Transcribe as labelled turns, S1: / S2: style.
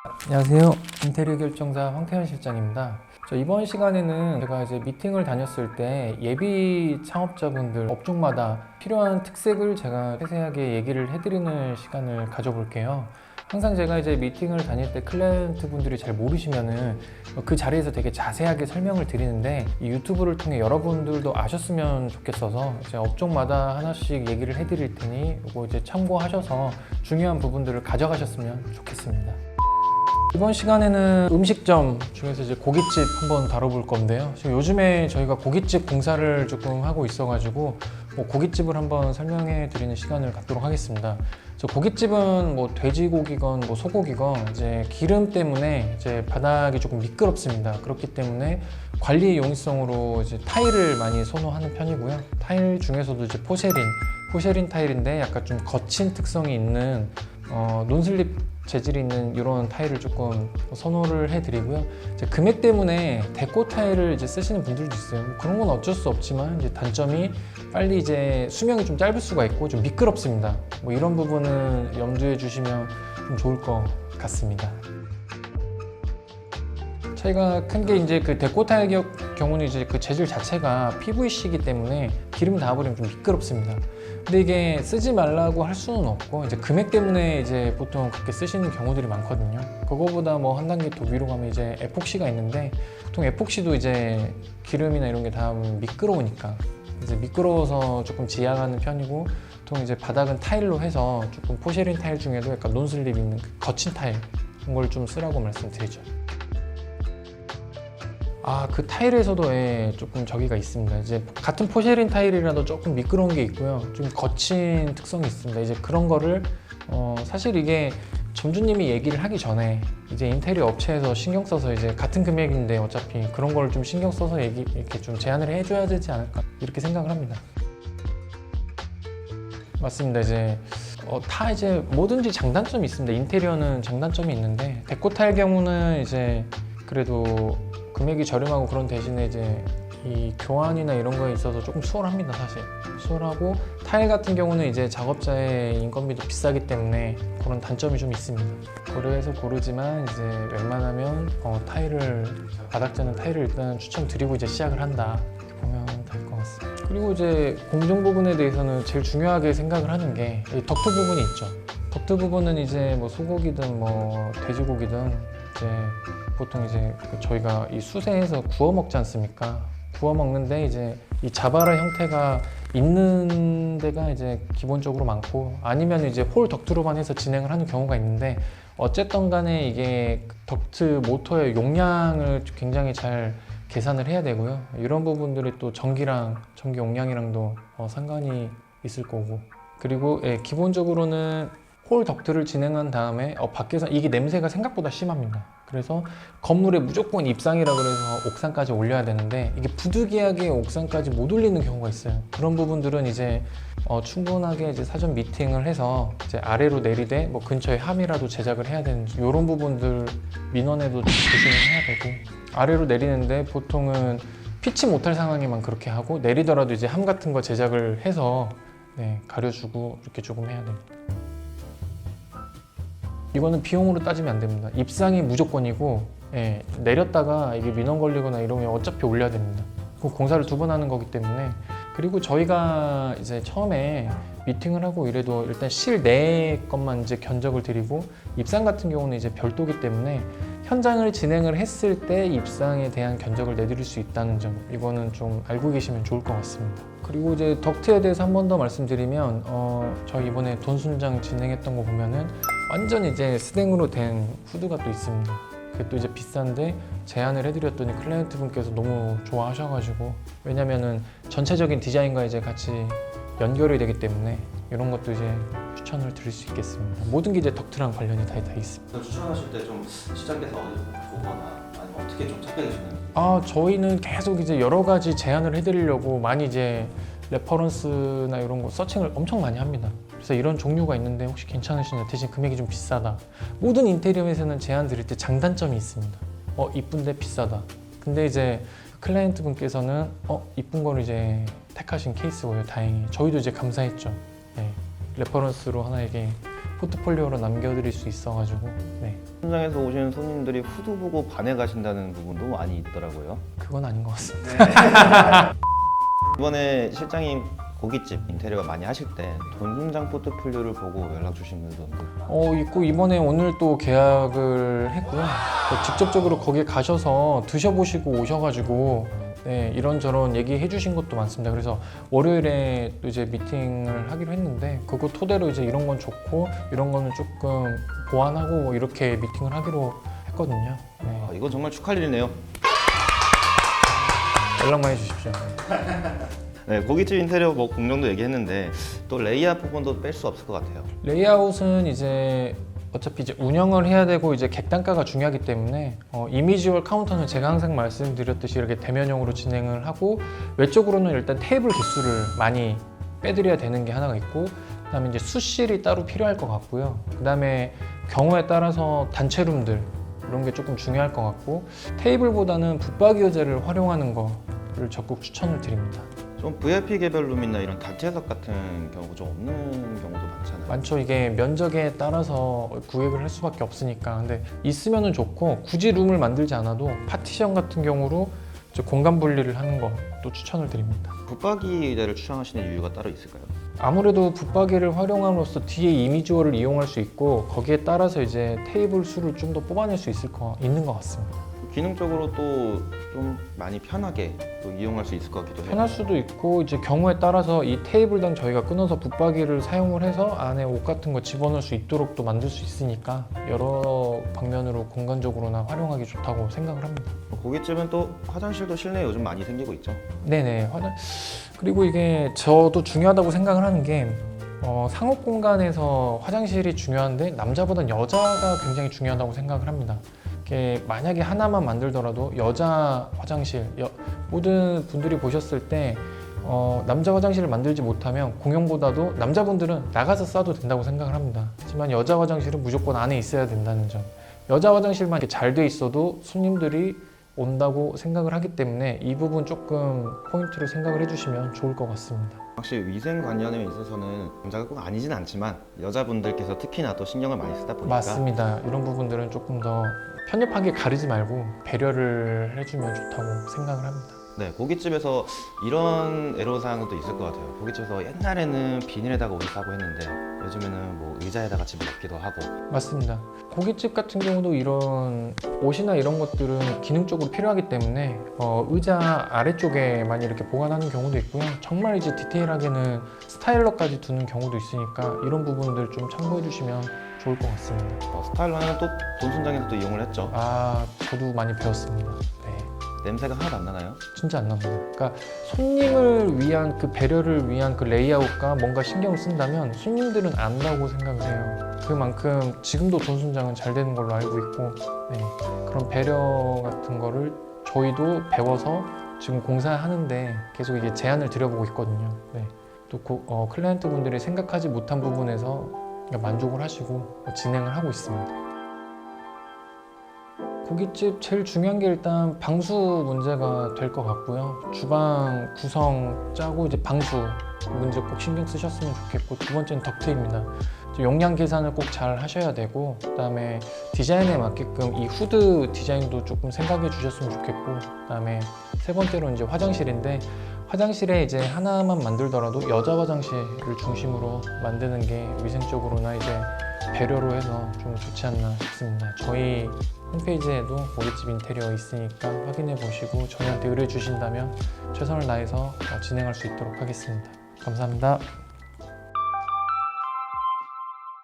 S1: 안녕하세요. 인테리어 결정사 황태현 실장입니다. 이번 시간에는 제가 이제 미팅을 다녔을 때 예비 창업자분들 업종마다 필요한 특색을 제가 세세하게 얘기를 해드리는 시간을 가져볼게요. 항상 제가 이제 미팅을 다닐 때 클라이언트 분들이 잘 모르시면은 그 자리에서 되게 자세하게 설명을 드리는데 이 유튜브를 통해 여러분들도 아셨으면 좋겠어서 이제 업종마다 하나씩 얘기를 해드릴 테니 이거 이제 참고하셔서 중요한 부분들을 가져가셨으면 좋겠습니다. 이번 시간에는 음식점 중에서 이제 고깃집 한번 다뤄볼 건데요. 지금 요즘에 저희가 고깃집 공사를 조금 하고 있어가지고 고깃집을 한번 설명해 드리는 시간을 갖도록 하겠습니다. 고깃집은 돼지고기건 소고기건 이제 기름 때문에 이제 바닥이 조금 미끄럽습니다. 그렇기 때문에 관리 용이성으로 이제 타일을 많이 선호하는 편이고요. 타일 중에서도 이제 포세린 타일인데 약간 좀 거친 특성이 있는 논슬립 재질이 있는 이런 타일을 조금 선호를 해드리고요. 이제 금액 때문에 데코 타일을 이제 쓰시는 분들도 있어요. 그런 건 어쩔 수 없지만 이제 단점이 빨리 이제 수명이 좀 짧을 수가 있고 좀 미끄럽습니다. 이런 부분은 염두해 주시면 좀 좋을 것 같습니다. 차이가 큰 게 이제 그 데코 타일 경우는 이제 그 재질 자체가 PVC이기 때문에 기름 닿아버리면 좀 미끄럽습니다. 근데 이게 쓰지 말라고 할 수는 없고 이제 금액 때문에 이제 보통 그렇게 쓰시는 경우들이 많거든요. 그거보다 한 단계 더 위로 가면 이제 에폭시가 있는데 보통 에폭시도 이제 기름이나 이런 게 닿으면 미끄러우니까 이제 미끄러워서 조금 지양하는 편이고 보통 이제 바닥은 타일로 해서 조금 포세린 타일 중에도 약간 논슬립 있는 그 거친 타일 그런 걸 좀 쓰라고 말씀드리죠. 그 타일에서도 조금 저기가 있습니다. 이제 같은 포세린 타일이라도 조금 미끄러운 게 있고요. 좀 거친 특성이 있습니다. 이제 그런 거를 사실 이게 점주님이 얘기를 하기 전에 이제 인테리어 업체에서 신경 써서 이제 같은 금액인데 어차피 그런 걸 좀 신경 써서 이렇게 좀 제안을 해줘야 되지 않을까 이렇게 생각을 합니다. 맞습니다. 이제 이제 뭐든지 장단점이 있습니다. 인테리어는 장단점이 있는데 데코 타일 경우는 이제 그래도 금액이 저렴하고 그런 대신에 이제 이 교환이나 이런 거에 있어서 조금 수월합니다. 사실 수월하고 타일 같은 경우는 이제 작업자의 인건비도 비싸기 때문에 그런 단점이 좀 있습니다. 그래서 고르지만 이제 웬만하면 바닥재는 타일을 일단 추천드리고 이제 시작을 한다 이렇게 보면 될 것 같습니다. 그리고 이제 공정 부분에 대해서는 제일 중요하게 생각을 하는 게 덕트 부분이 있죠. 덕트 부분은 이제 소고기든 돼지고기든 이제 보통 이제 저희가 이 수세에서 구워 먹지 않습니까? 구워 먹는데 이제 이 자바라 형태가 있는 데가 이제 기본적으로 많고 아니면 이제 홀 덕트로만 해서 진행을 하는 경우가 있는데 어쨌든 간에 이게 덕트 모터의 용량을 굉장히 잘 계산을 해야 되고요. 이런 부분들이 또 전기 용량이랑도 상관이 있을 거고 그리고 기본적으로는 홀 덕트를 진행한 다음에 밖에서 이게 냄새가 생각보다 심합니다. 그래서 건물에 무조건 입상이라 그래서 옥상까지 올려야 되는데 이게 부득이하게 옥상까지 못 올리는 경우가 있어요. 그런 부분들은 이제 충분하게 이제 사전 미팅을 해서 이제 아래로 내리되 근처에 함이라도 제작을 해야 되는지 이런 부분들 민원에도 조심을 해야 되고 아래로 내리는데 보통은 피치 못할 상황에만 그렇게 하고 내리더라도 이제 함 같은 거 제작을 해서 가려주고 이렇게 조금 해야 됩니다. 이거는 비용으로 따지면 안 됩니다. 입상이 무조건이고 내렸다가 이게 민원 걸리거나 이러면 어차피 올려야 됩니다. 공사를 2번 하는 거기 때문에 그리고 저희가 이제 처음에 미팅을 하고 이래도 일단 실내 것만 이제 견적을 드리고 입상 같은 경우는 이제 별도기 때문에 현장을 진행을 했을 때 입상에 대한 견적을 내드릴 수 있다는 점 이거는 좀 알고 계시면 좋을 것 같습니다. 그리고 이제 덕트에 대해서 한 번 더 말씀드리면 저희 이번에 돈순장 진행했던 거 보면은 완전 이제 스댕으로 된 후드가 또 있습니다. 그게 또 이제 비싼데 제안을 해드렸더니 클라이언트 분께서 너무 좋아하셔가지고 왜냐면은 전체적인 디자인과 이제 같이 연결이 되기 때문에 이런 것도 이제 추천을 드릴 수 있겠습니다. 모든 게 이제 덕트랑 관련이 다 있습니다.
S2: 추천하실 때 좀 시장에서 어디 보거나 아니면 어떻게 좀 찾게 되시나요?
S1: 저희는 계속 이제 여러 가지 제안을 해드리려고 많이 이제 레퍼런스나 이런 거 서칭을 엄청 많이 합니다. 그래서 이런 종류가 있는데 혹시 괜찮으시냐, 대신 금액이 좀 비싸다. 모든 인테리어 회사는 제안 드릴 때 장단점이 있습니다. 이쁜데 비싸다. 근데 이제 클라이언트 분께서는 이쁜 거를 이제 택하신 케이스고요. 다행히 저희도 이제 감사했죠. 레퍼런스로 하나에게 포트폴리오로 남겨드릴 수 있어가지고 네,
S3: 현장에서 오시는 손님들이 후드 보고 반해가신다는 부분도 많이 있더라고요.
S1: 그건 아닌 것 같습니다.
S3: 이번에 실장님 고깃집 인테리어 많이 하실 때 돈순장 포트폴리오를 보고 연락 주신 분도
S1: 있고 이번에 오늘 또 계약을 했고요. 직접적으로 거기에 가셔서 드셔보시고 오셔가지고 네, 이런저런 얘기해 주신 것도 많습니다. 그래서 월요일에 또 이제 미팅을 하기로 했는데 그거 토대로 이제 이런 건 좋고 이런 거는 조금 보완하고 이렇게 미팅을 하기로 했거든요. 네,
S3: 이건 정말 축하할 일이네요.
S1: 연락만 해주십시오.
S3: 네, 고깃집 인테리어 뭐 공정도 얘기했는데 또 레이아웃 부분도 뺄 수 없을 것 같아요.
S1: 레이아웃은 이제 어차피 이제 운영을 해야 되고 이제 객단가가 중요하기 때문에 이미지월 카운터는 제가 항상 말씀드렸듯이 이렇게 대면형으로 진행을 하고 외적으로는 일단 테이블 개수를 많이 빼드려야 되는 게 하나가 있고 그다음에 이제 수실이 따로 필요할 것 같고요. 그다음에 경우에 따라서 단체룸들 이런 게 조금 중요할 것 같고 테이블보다는 붙박이 의자를 활용하는 거를 적극 추천을 드립니다.
S3: 좀 VIP 개별룸이나 이런 단체석 같은 경우 좀 없는 경우도 많잖아요.
S1: 많죠. 이게 면적에 따라서 구획을 할 수밖에 없으니까. 근데 있으면은 좋고 굳이 룸을 만들지 않아도 파티션 같은 경우로 이제 공간 분리를 하는 것도 추천을 드립니다.
S3: 붙박이 의자를 추천하시는 이유가 따로 있을까요?
S1: 아무래도 붙박이를 활용함으로써 뒤에 이미지월을 이용할 수 있고 거기에 따라서 이제 테이블 수를 좀 더 뽑아낼 수 있는 것 같습니다.
S3: 기능적으로 또 좀 많이 편하게 또 이용할 수 있을 것 같기도 해요.
S1: 편할 수도 있고 이제 경우에 따라서 이 테이블당 저희가 끊어서 붙박이를 사용을 해서 안에 옷 같은 거 집어넣을 수 있도록 또 만들 수 있으니까 여러 방면으로 공간적으로나 활용하기 좋다고 생각을 합니다.
S3: 고깃집은 또 화장실도 실내에 요즘 많이 생기고 있죠.
S1: 네네. 그리고 이게 저도 중요하다고 생각을 하는 게 상업 공간에서 화장실이 중요한데 남자보단 여자가 굉장히 중요하다고 생각을 합니다. 이게 만약에 하나만 만들더라도 여자 화장실 모든 분들이 보셨을 때 남자 화장실을 만들지 못하면 공용보다도 남자분들은 나가서 싸도 된다고 생각을 합니다. 하지만 여자 화장실은 무조건 안에 있어야 된다는 점. 여자 화장실만 이렇게 잘 돼 있어도 손님들이 온다고 생각을 하기 때문에 이 부분 조금 포인트로 생각을 해주시면 좋을 것 같습니다.
S3: 확실히 위생관념에 있어서는 남자가 꼭 아니진 않지만 여자분들께서 특히나 또 신경을 많이 쓰다 보니까
S1: 맞습니다. 이런 부분들은 조금 더 편협하게 가르지 말고 배려를 해주면 좋다고 생각을 합니다.
S3: 네, 고깃집에서 이런 애로사항은 또 있을 것 같아요. 고깃집에서 옛날에는 비닐에다가 옷을 싸고 했는데 요즘에는 뭐 의자에다가 집어 넣기도 하고.
S1: 맞습니다. 고깃집 같은 경우도 이런 옷이나 이런 것들은 기능적으로 필요하기 때문에 의자 아래쪽에만 이렇게 보관하는 경우도 있고요. 정말 이제 디테일하게는 스타일러까지 두는 경우도 있으니까 이런 부분들 좀 참고해 주시면 좋을 것 같습니다.
S3: 스타일러는 또 돈순장에서도 이용을 했죠.
S1: 저도 많이 배웠습니다. 네.
S3: 냄새가 하나도 안 나나요?
S1: 진짜 안 납니다. 그러니까 손님을 위한 그 배려를 위한 그 레이아웃과 뭔가 신경을 쓴다면 손님들은 안다고 생각을 해요. 그만큼 지금도 돈순장은 잘 되는 걸로 알고 있고 네. 그런 배려 같은 거를 저희도 배워서 지금 공사하는데 계속 이게 제안을 드려보고 있거든요. 네. 또 클라이언트 분들이 생각하지 못한 부분에서 만족을 하시고 진행을 하고 있습니다. 고깃집 제일 중요한 게 일단 방수 문제가 될 것 같고요. 주방 구성 짜고 이제 방수 문제 꼭 신경 쓰셨으면 좋겠고 두 번째는 덕트입니다. 용량 계산을 꼭 잘 하셔야 되고 그다음에 디자인에 맞게끔 이 후드 디자인도 조금 생각해 주셨으면 좋겠고 그다음에 세 번째로 이제 화장실인데 화장실에 이제 하나만 만들더라도 여자 화장실을 중심으로 만드는 게 위생적으로나 이제 배려로 해서 좀 좋지 않나 싶습니다. 저희 홈페이지에도 고깃집 인테리어 있으니까 확인해 보시고 저희한테 의뢰 주신다면 최선을 다해서 진행할 수 있도록 하겠습니다. 감사합니다.